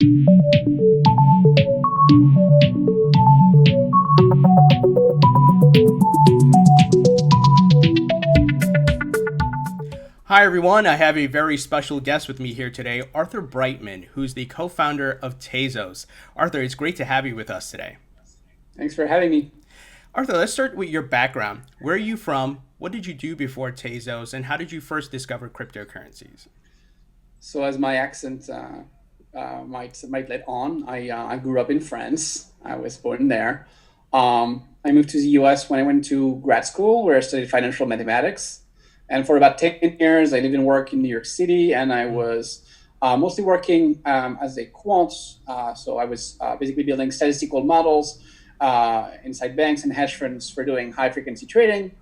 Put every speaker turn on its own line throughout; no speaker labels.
Hi everyone, I have a very special guest with me here today, Arthur Breitman, who's the co-founder of Tezos. Arthur, it's great to have you with us today.
Thanks for having me.
Arthur, let's start with your background. Where are you from? What did you do before Tezos? And how did you first discover cryptocurrencies?
So as my accent might let on, I grew up in France. I was born there. I moved to the US when I went to grad school where I studied financial mathematics. And for about 10 years, I lived and worked in New York City, and I was mostly working as a quant. So I was basically building statistical models inside banks and hedge funds for doing high-frequency trading.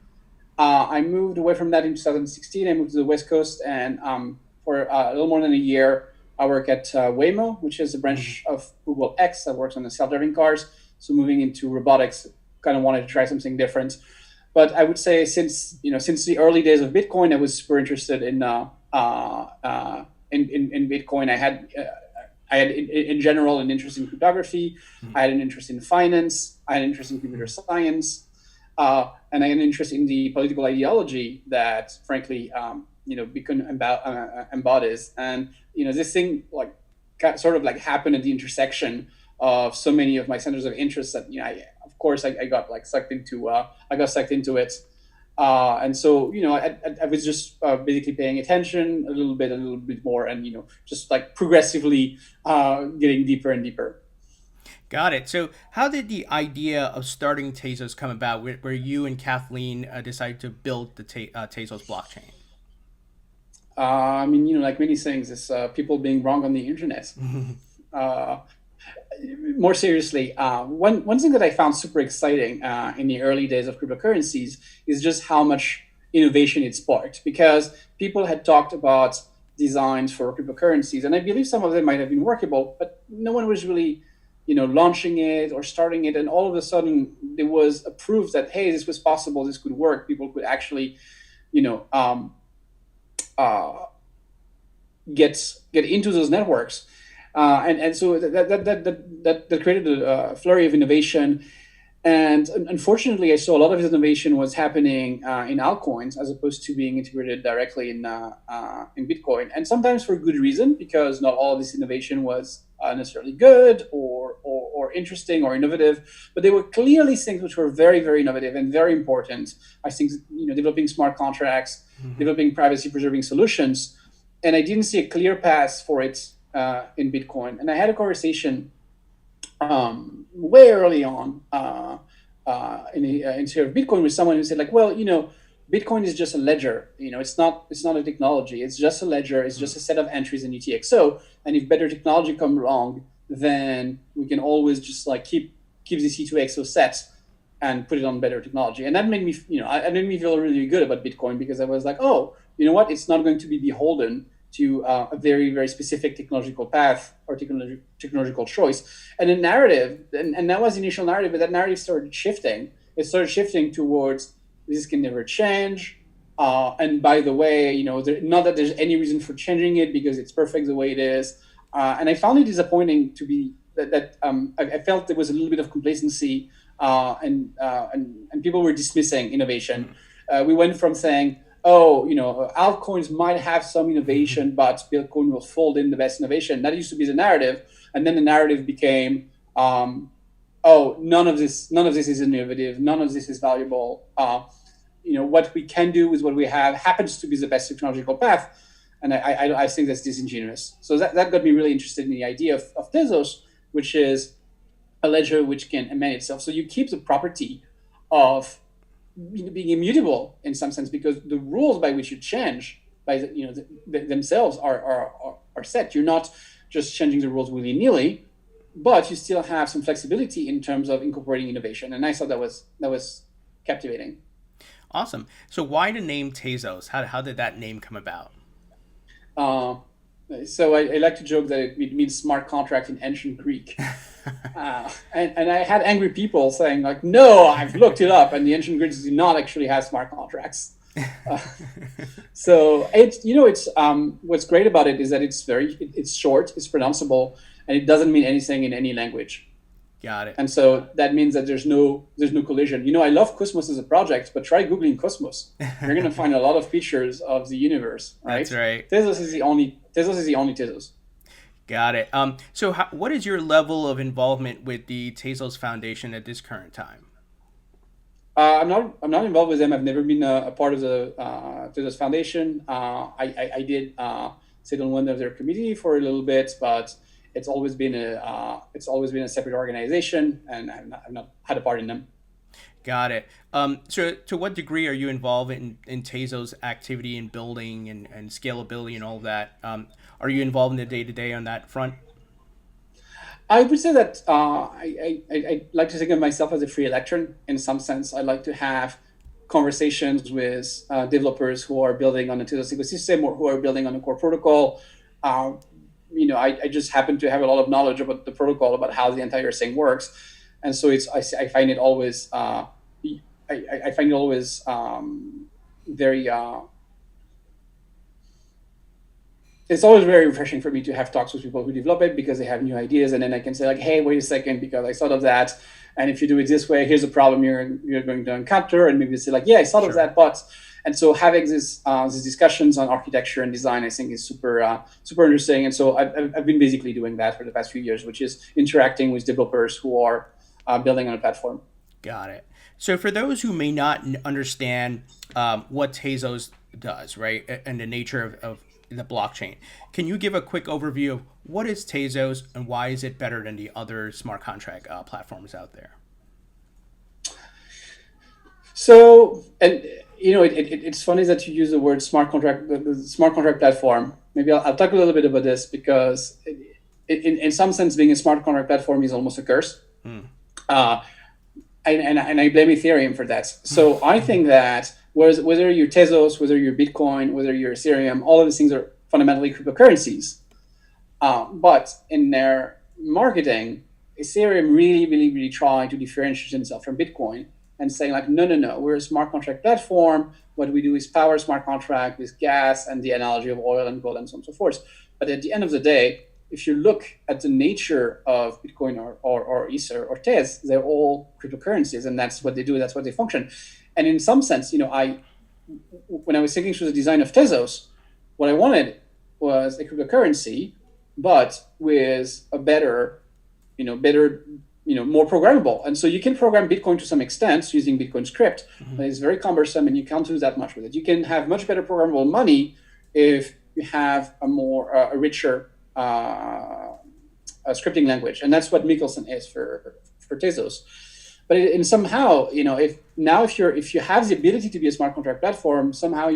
I moved away from that in 2016. I moved to the West Coast, and for a little more than a year, I work at Waymo, which is a branch of Google X that works on the self-driving cars. So moving into robotics, kind of wanted to try something different. But I would say since the early days of Bitcoin, I was super interested in Bitcoin. I had in general an interest in cryptography. I had an interest in finance. I had an interest in computer science, and I had an interest in the political ideology that, frankly, Bitcoin embodies. And this thing sort of happened at the intersection of so many of my centers of interest that I got sucked into. I got sucked into it, and so I was just basically paying attention a little bit more, and just progressively getting deeper and deeper.
Got it. So how did the idea of starting Tezos come about, where you and Kathleen decided to build the Tezos blockchain?
Like many things, it's people being wrong on the internet. More seriously, one thing that I found super exciting in the early days of cryptocurrencies is just how much innovation it sparked, because people had talked about designs for cryptocurrencies, and I believe some of them might have been workable, but no one was really launching it or starting it. And all of a sudden there was a proof that, hey, this was possible, this could work. People could actually get into those networks. And so that created a flurry of innovation. And unfortunately, I saw a lot of this innovation was happening in altcoins as opposed to being integrated directly in Bitcoin. And sometimes for good reason, because not all of this innovation was necessarily good or interesting or innovative. But there were clearly things which were very, very innovative and very important. I think developing smart contracts, developing privacy-preserving solutions. And I didn't see a clear path for it in Bitcoin. And I had a conversation way early on in the history of Bitcoin with someone who said, Bitcoin is just a ledger. It's not a technology. It's just a ledger. It's just a set of entries in UTXO. And if better technology comes along, then we can always just keep this E2XO set and put it on better technology. And that made me, it made me feel really good about Bitcoin, because I was like, oh, you know what? It's not going to be beholden to a very, very specific technological path or technological choice. And the narrative, and that was the initial narrative, but that narrative started shifting. It started shifting towards this can never change. And by the way, not that there's any reason for changing it because it's perfect the way it is. And I found it disappointing to be that I felt there was a little bit of complacency and people were dismissing innovation. We went from saying, altcoins might have some innovation, but Bitcoin will fold in the best innovation. That used to be the narrative. And then the narrative became, none of this is innovative. None of this is valuable. What we can do with what we have happens to be the best technological path. And I think that's disingenuous. So that got me really interested in the idea of Tezos, which is a ledger which can amend itself. So you keep the property of being immutable in some sense, because the rules by which you change themselves are set. You're not just changing the rules willy-nilly, but you still have some flexibility in terms of incorporating innovation. And I thought that was captivating.
Awesome. So why the name Tezos? How did that name come about?
So I like to joke that it means smart contract in ancient Greek. And I had angry people saying no, I've looked it up, and the ancient Greeks do not actually have smart contracts. So it's what's great about it is that it's short, it's pronounceable, and it doesn't mean anything in any language.
Got it.
And so that means that there's no collision. I love Cosmos as a project, but try Googling Cosmos. You're going to find a lot of features of the universe, right?
That's right.
Tezos is the only Tezos.
Got it. So what is your level of involvement with the Tezos Foundation at this current time?
I'm not involved with them. I've never been a part of the Tezos Foundation. I did sit on one of their committee for a little bit, but it's always been a separate organization, and I've not had a part in them.
Got it. So to what degree are you involved in Tezos activity in building and scalability and all of that? Are you involved in the day-to-day on that front?
I would say that I like to think of myself as a free electron in some sense. I like to have conversations with developers who are building on the Tezos ecosystem or who are building on a core protocol. I just happen to have a lot of knowledge about the protocol, about how the entire thing works, and so I find it always very. It's always very refreshing for me to have talks with people who develop it, because they have new ideas, and then I can say like, hey, wait a second, because I thought of that, and if you do it this way, here's a problem you're going to encounter, and maybe say like, yeah, I thought of that, but. And so having these discussions on architecture and design, I think, is super interesting. And so I've been basically doing that for the past few years, which is interacting with developers who are building on a platform.
Got it. So for those who may not understand what Tezos does, right, and the nature of the blockchain, can you give a quick overview of what is Tezos and why is it better than the other smart contract platforms out there?
So, and it's funny that you use the word smart contract, the smart contract platform. Maybe I'll talk a little bit about this, because in some sense, being a smart contract platform is almost a curse. And I blame Ethereum for that. So I think that whether you're Tezos, whether you're Bitcoin, whether you're Ethereum, all of these things are fundamentally cryptocurrencies. But in their marketing, Ethereum really tried to differentiate themselves from Bitcoin and saying like, no, we're a smart contract platform. What we do is power smart contract with gas and the analogy of oil and gold and so on and so forth. But at the end of the day, if you look at the nature of Bitcoin or Ether or Tez, they're all cryptocurrencies, and that's what they do, that's what they function. And in some sense, when I was thinking through the design of Tezos, what I wanted was a cryptocurrency, but with a better, more programmable. And so you can program Bitcoin to some extent using Bitcoin script, but it's very cumbersome and you can't do that much with it. You can have much better programmable money if you have a richer scripting language. And that's what Michelson is for Tezos. But somehow, if you have the ability to be a smart contract platform, somehow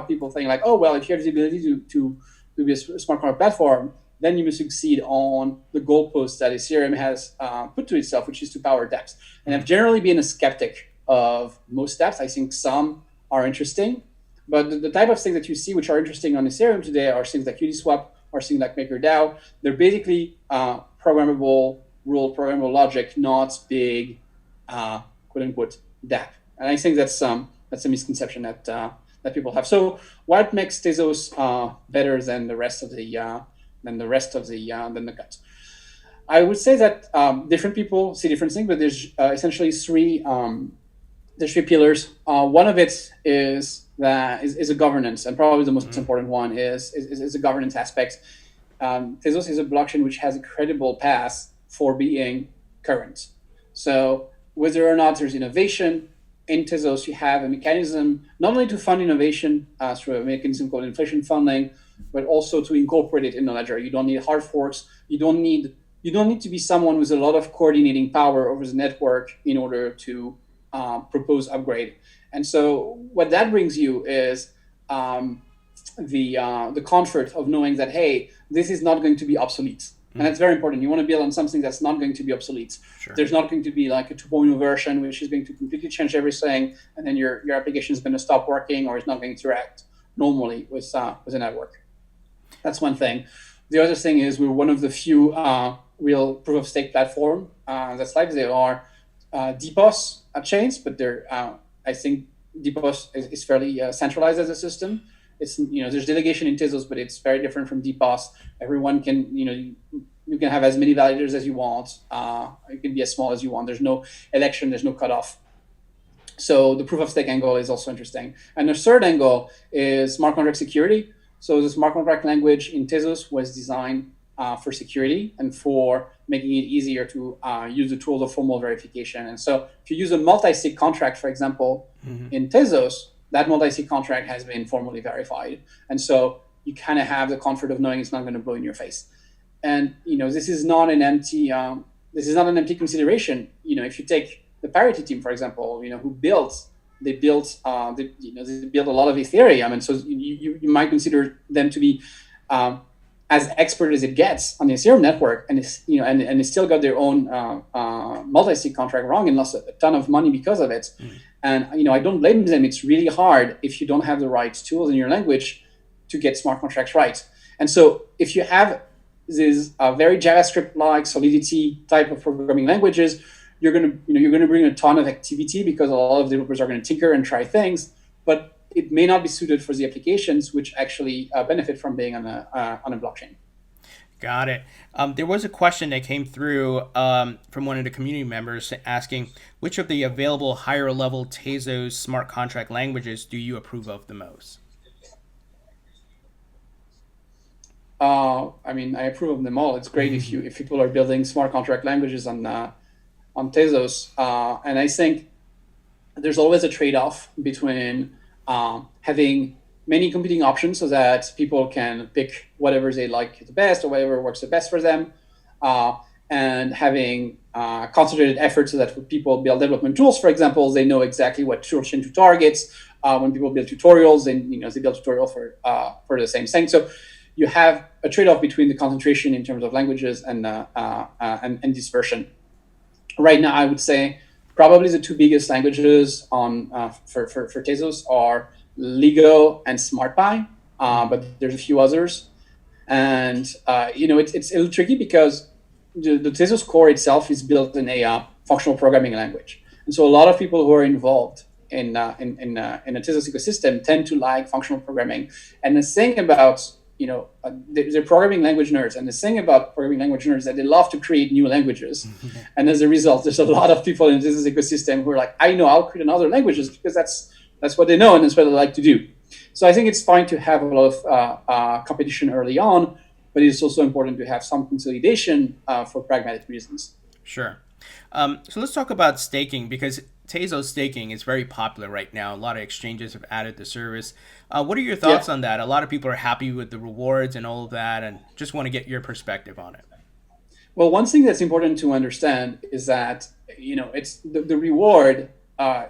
people think like, oh, well, if you have the ability to be a smart contract platform, then you must succeed on the goalpost that Ethereum has put to itself, which is to power dApps. And I've generally been a skeptic of most dApps. I think some are interesting, but the type of things that you see which are interesting on Ethereum today are things like Uniswap or things like MakerDAO. They're basically programmable logic, not big, quote unquote, dApp. And I think that's a misconception that people have. So what makes Tezos better than the rest of the cut? I would say that different people see different things, but there's essentially three pillars. One of it is a governance, and probably the most important one is a governance aspect. Tezos is a blockchain which has a credible path for being current. So whether or not there's innovation in Tezos, you have a mechanism not only to fund innovation through a mechanism called inflation funding, but also to incorporate it in the ledger. You don't need hard forks. You don't need to be someone with a lot of coordinating power over the network in order to propose upgrade. And so what that brings you is the comfort of knowing that, hey, this is not going to be obsolete. And that's very important. You want to build on something that's not going to be obsolete. Sure. There's not going to be like a 2.0 version, which is going to completely change everything, and then your application is going to stop working or it's not going to interact normally with the network. That's one thing. The other thing is we're one of the few real proof of stake platform that's like. There are DPoS chains, but I think DPoS is fairly centralized as a system. It's there's delegation in Tezos, but it's very different from DPoS. Everyone can You can have as many validators as you want. It can be as small as you want. There's no election. There's no cutoff. So the proof of stake angle is also interesting. And the third angle is smart contract security. So the smart contract language in Tezos was designed for security and for making it easier to use the tools of formal verification. And so if you use a multi-sig contract, for example, in Tezos, that multi-sig contract has been formally verified. And so you kind of have the comfort of knowing it's not going to blow in your face. And this is not an empty consideration. If you take the Parity team, for example, they built a lot of Ethereum, and so you might consider them to be as expert as it gets on the Ethereum network, and they still got their own multi-sig contract wrong and lost a ton of money because of it. And I don't blame them. It's really hard if you don't have the right tools in your language to get smart contracts right. And so if you have these very JavaScript-like Solidity type of programming languages, you're gonna bring a ton of activity because a lot of developers are going to tinker and try things, but it may not be suited for the applications which actually benefit from being on a blockchain.
Got it. There was a question that came through from one of the community members asking, which of the available higher level Tezos smart contract languages do you approve of the most?
I approve of them all. It's great if people are building smart contract languages on Tezos, and I think there's always a trade-off between having many competing options so that people can pick whatever they like the best or whatever works the best for them, and having concentrated effort so that when people build development tools, for example, they know exactly what toolchain to target. When people build tutorials, then they build tutorial for the same thing. So you have a trade-off between the concentration in terms of languages and dispersion. Right now, I would say probably the two biggest languages for Tezos are Lego and SmartPy, but there's a few others. And it's a little tricky because the Tezos core itself is built in a functional programming language, and so a lot of people who are involved in a Tezos ecosystem tend to like functional programming. And the thing about they're programming language nerds, and the thing about programming language nerds is that they love to create new languages. And as a result, there's a lot of people in this ecosystem who are like, I know I'll create another languages because that's what they know and that's what they like to do. So I think it's fine to have a lot of competition early on, but it's also important to have some consolidation for pragmatic reasons.
Sure. So let's talk about staking, because Tezos staking is very popular right now. A lot of exchanges have added the service. What are your thoughts on that? A lot of people are happy with the rewards and all of that, and just want to get your perspective on it.
Well, one thing that's important to understand is that it's the reward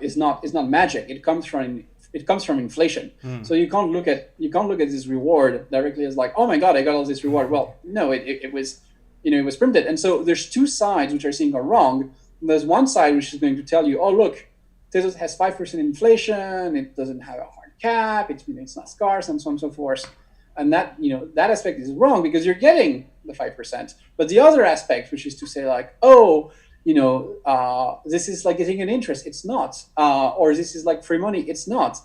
is not magic. It comes from inflation. So you can't look at this reward directly as like, oh my God, I got all this reward. Well, no, it was printed. And so there's two sides which are saying are wrong. There's one side which is going to tell you, oh, look, Tezos has 5% inflation. It doesn't have a hard cap. It's not scarce, and so on and so forth. And that aspect is wrong because you're getting the 5%. But the other aspect, which is to say like, oh, this is like getting an interest. It's not. Or this is like free money. It's not.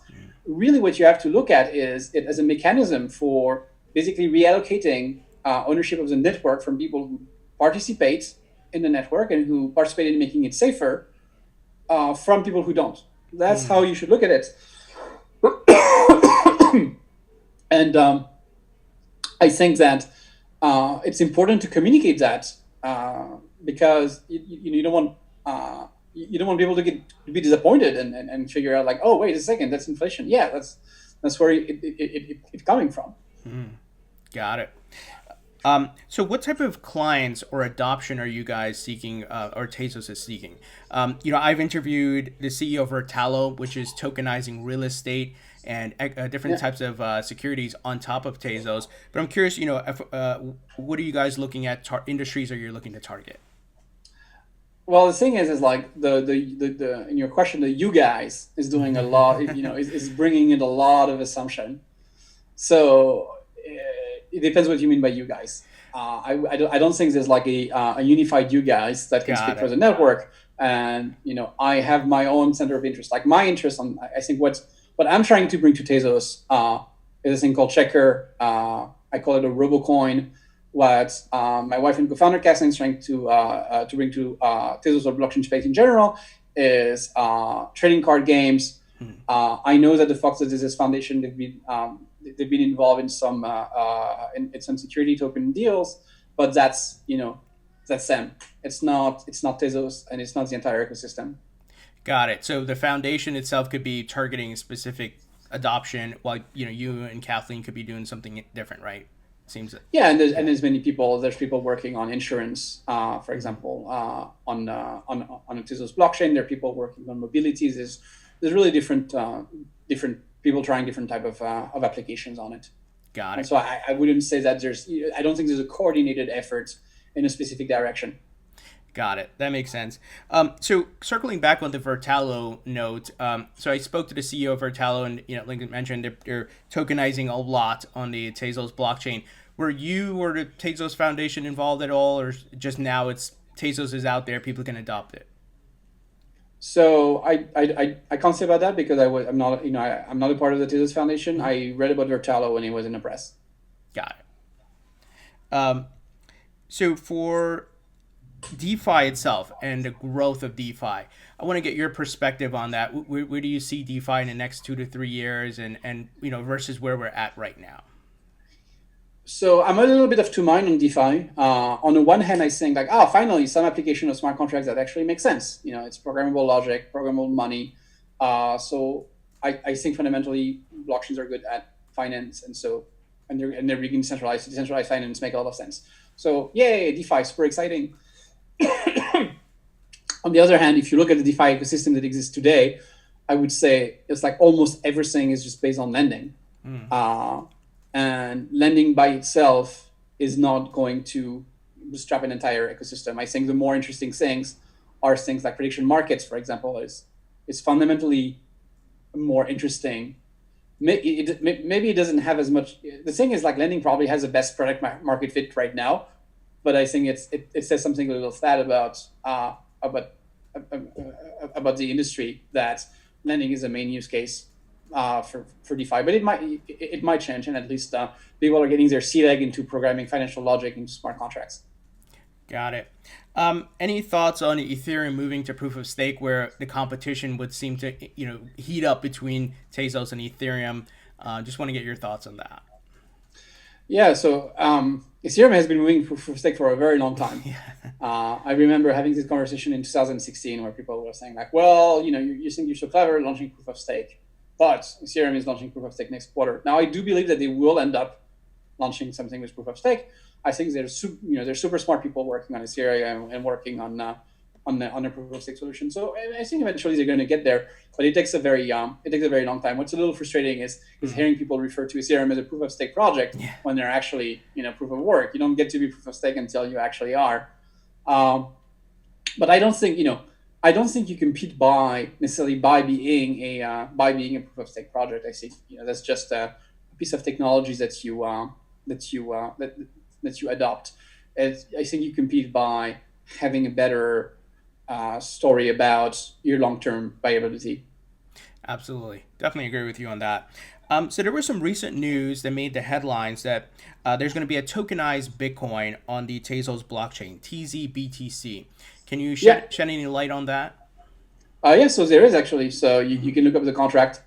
Really, what you have to look at is it as a mechanism for basically reallocating ownership of the network from people who participate in the network and who participate in making it safer from people who don't. That's how you should look at it. And I think that it's important to communicate that because you don't want people to be disappointed and figure out like, oh, wait a second, that's inflation. Yeah, that's where it's coming from.
Got it. So what type of clients or adoption are you guys seeking, or Tezos is seeking? I've interviewed the CEO of Vertalo, which is tokenizing real estate and different types of securities on top of Tezos. But I'm curious, what are you guys looking at? Industries are you looking to target?
Well, the thing is like the in your question, the you guys is doing a lot. Is bringing in a lot of assumption. So. It depends what you mean by you guys. I don't think there's like a unified you guys that can speak for the network. And I have my own center of interest. Like my interest I think what I'm trying to bring to Tezos is a thing called Checker. I call it a RoboCoin. what my wife and co-founder Kathleen is trying to bring to Tezos or blockchain space in general is trading card games. I know that the Fox Tezos Foundation they've been involved in some some security token deals, but that's them. It's not Tezos, and it's not the entire ecosystem.
Got it. So the foundation itself could be targeting specific adoption, while you and Kathleen could be doing something different, right? Seems that.
Yeah, and there's many people. There's people working on insurance, for example, on a Tezos blockchain. There are people working on mobilities. There's really different people trying different type of applications on it.
Got
And
it.
so I wouldn't say that I don't think there's a coordinated effort in a specific direction.
Got it. That makes sense. So circling back on the Vertalo note, so I spoke to the CEO of Vertalo, and like I mentioned, they're tokenizing a lot on the Tezos blockchain. Were you or the Tezos Foundation involved at all, or just now it's Tezos is out there, people can adopt it?
So I can't say about that because I'm not I'm not a part of the Tezos Foundation. I read about Vertalo when it was in the press.
Got it. So for DeFi itself and the growth of DeFi, I want to get your perspective on that. Where do you see DeFi in the next 2 to 3 years, and versus where we're at right now?
So I'm a little bit of two mind on DeFi. On the one hand, I think like, finally, some application of smart contracts that actually makes sense. It's programmable logic, programmable money. So I think fundamentally blockchains are good at finance, and they're being decentralized. Decentralized finance make a lot of sense. So yay, DeFi, super exciting. On the other hand, if you look at the DeFi ecosystem that exists today, I would say it's like almost everything is just based on lending. And lending by itself is not going to bootstrap an entire ecosystem. I think the more interesting things are things like prediction markets, for example, is fundamentally more interesting. Maybe it doesn't have as much. The thing is, like, lending probably has the best product market fit right now, but I think it says something a little sad about the industry, that lending is the main use case for DeFi, but it might change, and at least people are getting their sea leg into programming financial logic into smart contracts.
Got it. Any thoughts on Ethereum moving to proof of stake, where the competition would seem to heat up between Tezos and Ethereum? Just want to get your thoughts on that.
Yeah, so Ethereum has been moving proof of stake for a very long time. I remember having this conversation in 2016 where people were saying like, well, you think you're so clever launching proof of stake, but Ethereum is launching proof of stake next quarter. Now, I do believe that they will end up launching something with proof of stake. I think there's super smart people working on Ethereum and working on a proof of stake solution. So I think eventually they're going to get there, but it takes a very long time. What's a little frustrating is hearing people refer to Ethereum as a proof of stake project when they're actually proof of work. You don't get to be proof of stake until you actually are. But I don't think you compete necessarily by being a proof of stake project. I think that's just a piece of technology that you adopt. I think you compete by having a better story about your long-term viability.
Absolutely. Definitely agree with you on that. So there was some recent news that made the headlines that there's going to be a tokenized Bitcoin on the Tezos blockchain, tzBTC. Can you shed any light on that?
So there is actually. So you can look up the contract.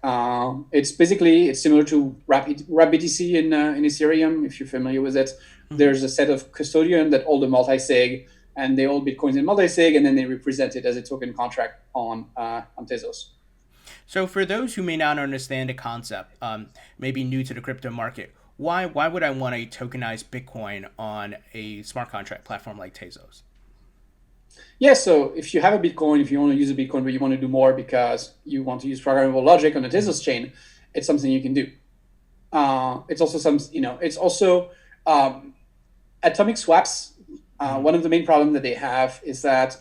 It's similar to RapBTC in Ethereum, if you're familiar with it. Mm-hmm. There's a set of custodian that hold the multi-sig, and they hold Bitcoins in multi-sig, and then they represent it as a token contract on Tezos.
So for those who may not understand the concept, maybe new to the crypto market, why would I want a tokenized Bitcoin on a smart contract platform like Tezos?
Yeah, so if you have a Bitcoin, if you want to use a Bitcoin, but you want to do more because you want to use programmable logic on the Tezos chain, it's something you can do. It's also atomic swaps. One of the main problems that they have is that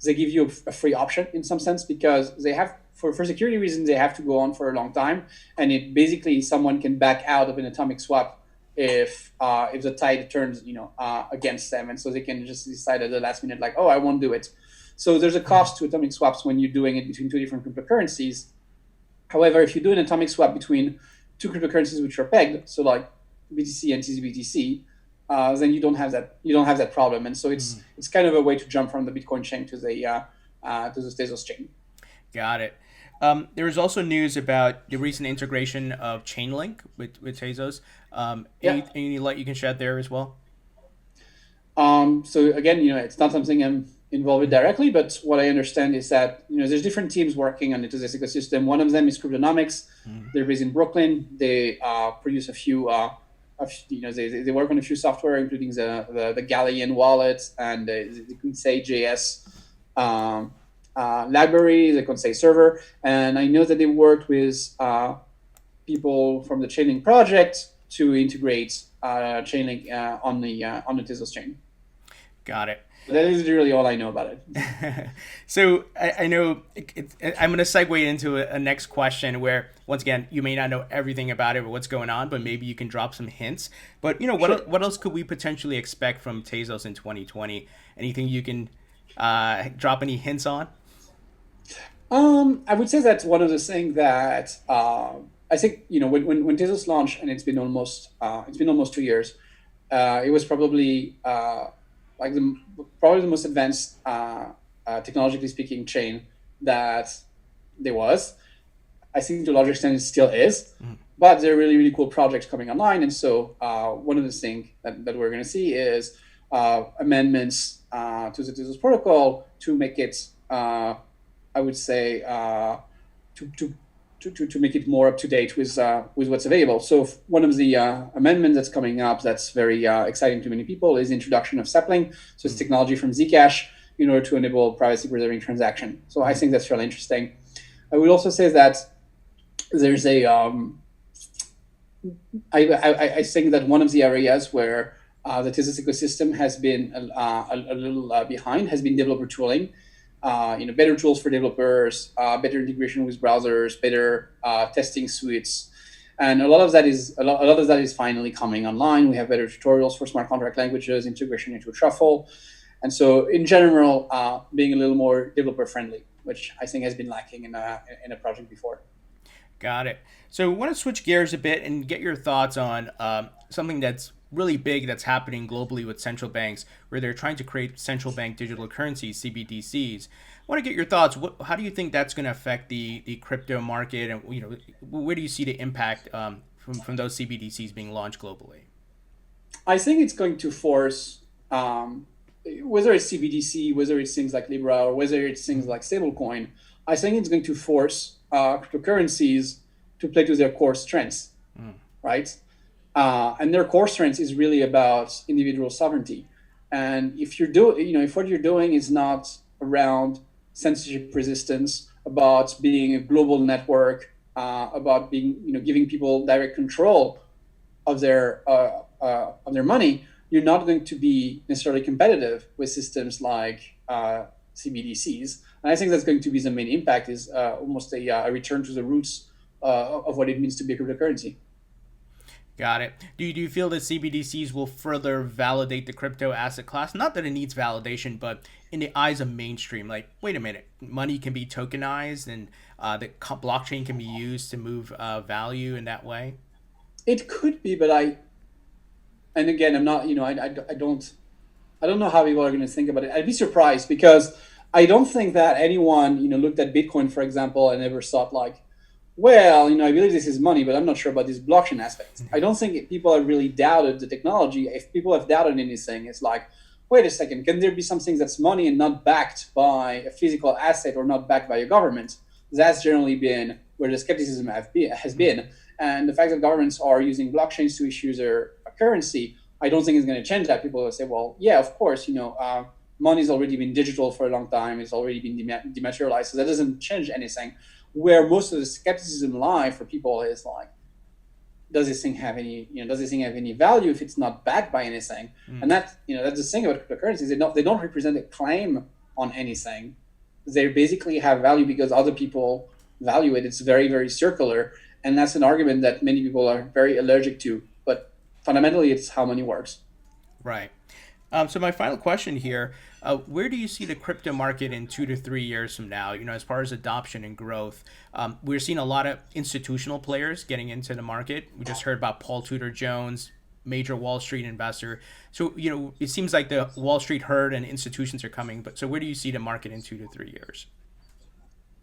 they give you a free option in some sense, because they have, for security reasons, they have to go on for a long time, and it basically someone can back out of an atomic swap if the tide turns against them, and so they can just decide at the last minute like, oh, I won't do it. So there's a cost to atomic swaps when you're doing it between two different cryptocurrencies. However, if you do an atomic swap between two cryptocurrencies which are pegged, so like BTC and tzBTC, then you don't have that problem. And so it's kind of a way to jump from the Bitcoin chain to the Tezos chain.
Got it. There was also news about the recent integration of Chainlink with Tezos.
Yeah.
Any light you can shed there as well?
So again, it's not something I'm involved with directly, but what I understand is that there's different teams working on the Tezos ecosystem. One of them is Cryptonomics. They're based in Brooklyn. They produce a few. They work on a few software, including the Galleon wallet and the Kunsei JS library, the Kunsei server. And I know that they worked with people from the Chainlink project to integrate Chainlink on the Tezos chain.
Got it.
That is really all I know about it.
So I know I'm going to segue into a next question where, once again, you may not know everything about it or what's going on, but maybe you can drop some hints. But, what else could we potentially expect from Tezos in 2020? Anything you can drop any hints on?
I would say that's one of the things that I think, when Tezos launched, and it's been almost 2 years, it was probably probably the most advanced, technologically speaking, chain that there was. I think to a large extent it still is, but there are really, really cool projects coming online. And so one of the things that we're going to see is amendments to the Tezos protocol to make it, I would say, to make it more up to date with what's available. So one of the amendments that's coming up that's very exciting to many people is the introduction of sapling. So it's technology from Zcash in order to enable privacy preserving transaction. So I think that's really interesting. I would also say that there's I think that one of the areas where the Tezos ecosystem has been a little behind has been developer tooling. Better tools for developers, better integration with browsers, better testing suites, and a lot of that is finally coming online. We have better tutorials for smart contract languages, integration into Truffle, and so in general, being a little more developer friendly, which I think has been lacking in a project before.
Got it. So I want to switch gears a bit and get your thoughts on something that's really big that's happening globally with central banks, where they're trying to create central bank digital currencies, CBDCs. I want to get your thoughts. How do you think that's going to affect the crypto market, and where do you see the impact from those CBDCs being launched globally?
I think it's going to force, whether it's CBDC, whether it's things like Libra, or whether it's things like stablecoin, I think it's going to force cryptocurrencies to play to their core strengths, right? And their core strength is really about individual sovereignty. And if if what you're doing is not around censorship resistance, about being a global network, about giving people direct control of their money, you're not going to be necessarily competitive with systems like CBDCs. And I think that's going to be the main impact, is almost a return to the roots of what it means to be a cryptocurrency.
Got it. Do you feel that CBDCs will further validate the crypto asset class? Not that it needs validation, but in the eyes of mainstream, like, wait a minute, money can be tokenized and the blockchain can be used to move value in that way?
It could be, but and again, I'm not, I don't know how people are going to think about it. I'd be surprised, because I don't think that anyone, looked at Bitcoin, for example, and ever thought like, well, I believe this is money, but I'm not sure about this blockchain aspect. I don't think people have really doubted the technology. If people have doubted anything, it's like, wait a second, can there be something that's money and not backed by a physical asset or not backed by a government? That's generally been where the skepticism has been. And the fact that governments are using blockchains to issue their currency, I don't think is going to change that. People will say, well, yeah, of course, money's already been digital for a long time. It's already been dematerialized. So that doesn't change anything. Where most of the skepticism lie for people is like, does this thing have any value if it's not backed by anything? And that's the thing about cryptocurrencies. They don't represent a claim on anything. They basically have value because other people value it. It's very, very circular. And that's an argument that many people are very allergic to. But fundamentally, it's how money works.
Right. So my final question here, where do you see the crypto market in 2 to 3 years from now, as far as adoption and growth? We're seeing a lot of institutional players getting into the market. We just heard about Paul Tudor Jones major Wall Street investor. So, it seems like the Wall Street herd and institutions are coming, but so where do you see the market in 2 to 3 years?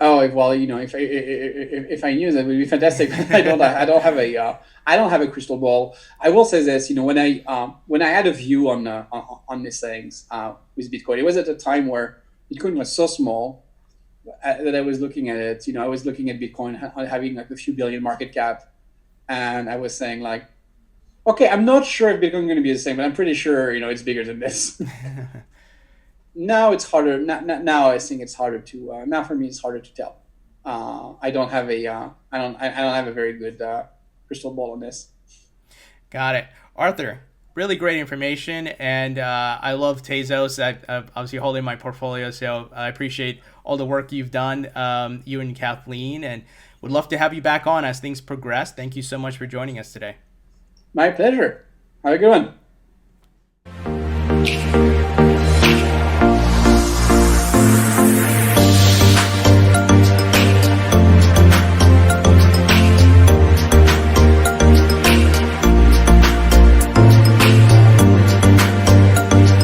Oh, well, if I knew that would be fantastic. But I don't have a crystal ball. I will say this, when I had a view on these things with Bitcoin, it was at a time where Bitcoin was so small that I was looking at it. I was looking at Bitcoin having like a few billion market cap, and I was saying like, okay, I'm not sure if Bitcoin is going to be the same, but I'm pretty sure it's bigger than this. Now it's harder. Now I think it's harder to. Now for me, it's harder to tell. I don't have a. I don't have a very good crystal ball on this.
Got it. Arthur, really great information. And I love Tezos. I'm obviously holding my portfolio, so I appreciate all the work you've done, you and Kathleen, and would love to have you back on as things progress. Thank you so much for joining us today.
My pleasure. Have a good one.